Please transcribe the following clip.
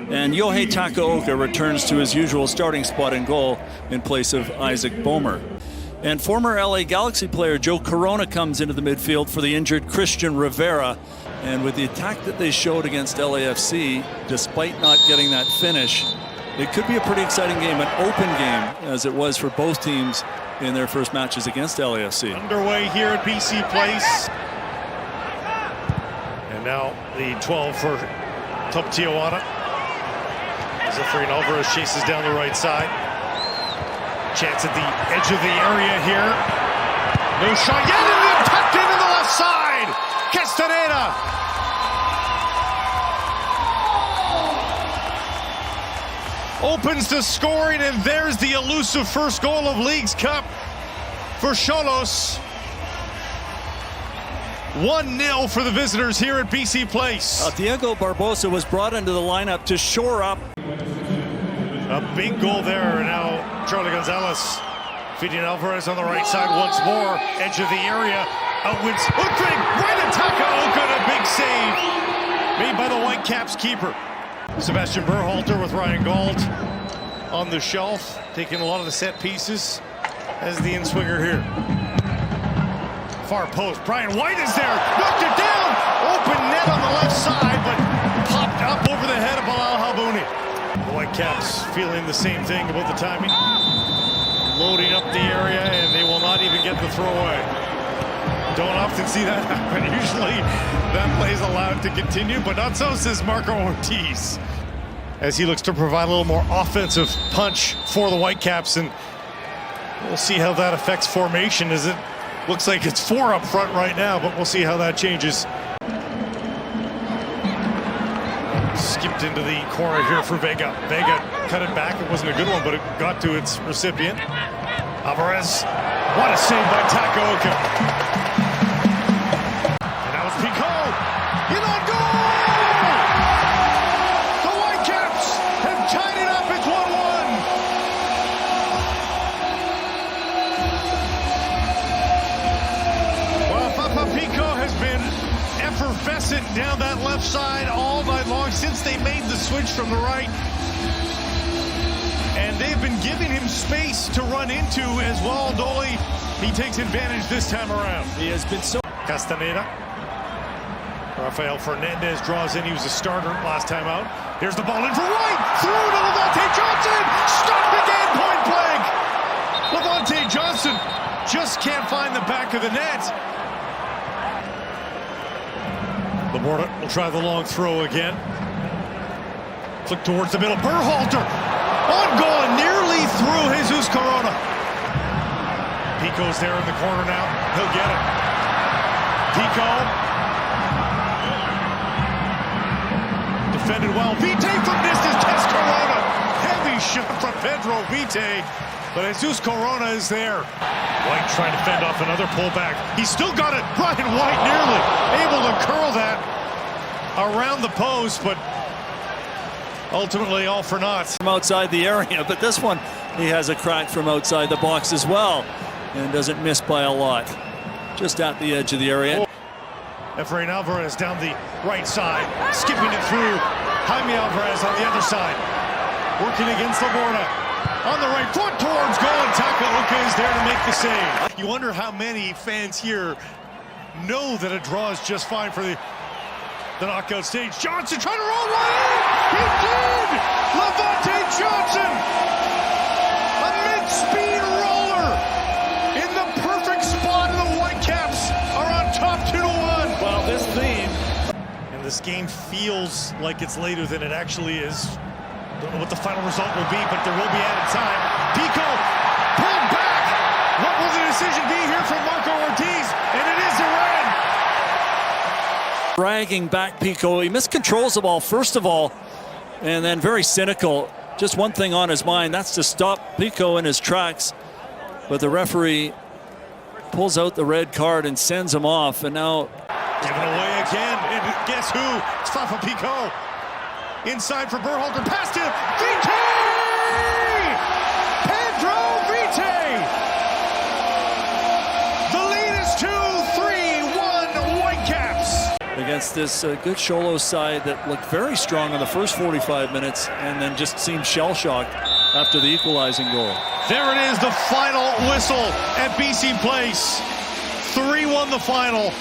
And Yohei Takaoka returns to his usual starting spot in goal in place of Isaac Boehmer. And former LA Galaxy player Joe Corona comes into the midfield for the injured Christian Rivera. And with the attack that they showed against LAFC, despite not getting that finish, it could be a pretty exciting game, an open game, as it was for both teams in their first matches against LAFC. Underway here at BC Place. And now the 12 for Club Tijuana. As Efrain Alvarez chases down the right side. Chance at the edge of the area here. No shot yet, and then tucked into the left side. Castaneda. Opens the scoring, and there's the elusive first goal of League's Cup for Xolos. 1-0 for the visitors here at BC Place. Diego Barbosa was brought into the lineup to shore up. A big goal there. Now Charlie Gonzalez feeding Alvarez on the right side once more. Edge of the area. Outwinds Utrecht. Right at Takaoka. A big save made by the Whitecaps keeper. Sebastian Berhalter with Ryan Gauld on the shelf, taking a lot of the set pieces as the in-swinger here. Far post, Brian White is there, knocked it down, open net on the left side, but popped up over the head of Bilal Halbouni. The Whitecaps feeling the same thing about the timing. Loading up the area, and they will not even get the throwaway. Don't often see that happen. Usually that play is allowed to continue, but not so, says Marco Ortiz, as he looks to provide a little more offensive punch for the Whitecaps, and we'll see how that affects formation, as it looks like it's 4 up front right now, but we'll see how that changes. Skipped into the corner here for Vega. Vega cut it back. It wasn't a good one, but it got to its recipient. Alvarez, what a save by Takaoka. Effervescent down that left side all night long since they made the switch from the right. And they've been giving him space to run into as well. Dolly, he takes advantage this time around. He has been so... Castaneda. Rafael Fernandez draws in. He was a starter last time out. Here's the ball in for White. Through to Levante Johnson. Stopped again, point blank. Levante Johnson just can't find the back of the net. Laporta will try the long throw again. Flick towards the middle. Berhalter on goal and nearly through Jesus Corona. Pico's there in the corner now. He'll get it. Pico. Defended well. Vite from distance. Test Corona. Heavy shot from Pedro Vite. But Jesus Corona is there. White trying to fend off another pullback. He's still got it. Brian White nearly able to curl that around the post, but ultimately all for naught. From outside the area, but this one he has a crack from outside the box as well, and doesn't miss by a lot. Just at the edge of the area. Efrain Alvarez down the right side, skipping it through. Jaime Alvarez on the other side, working against Laporta. On the right foot towards goal, and Takaoka is there to make the save. You wonder how many fans here know that a draw is just fine for the knockout stage. Johnson trying to roll one in! He did! Levante Johnson! A mid-speed roller in the perfect spot, and the Whitecaps are on top 2-1. Well, this theme... And this game feels like it's later than it actually is. Don't know what the final result will be, but there will be added time. Pico pulled back. What will the decision be here from Marco Ortiz? And it is a red. Dragging back Pico. He miscontrols the ball, first of all, and then very cynical. Just one thing on his mind, that's to stop Pico in his tracks. But the referee pulls out the red card and sends him off. And now... Given away again. And guess who? It's Fafa Pico. Inside for Berhalter, past him, Vite! Pedro Vite! The lead is 2-3-1 Whitecaps. Again, against this good Xolos side that looked very strong in the first 45 minutes and then just seemed shell-shocked after the equalizing goal. There it is, the final whistle at BC Place. 3-1 the final.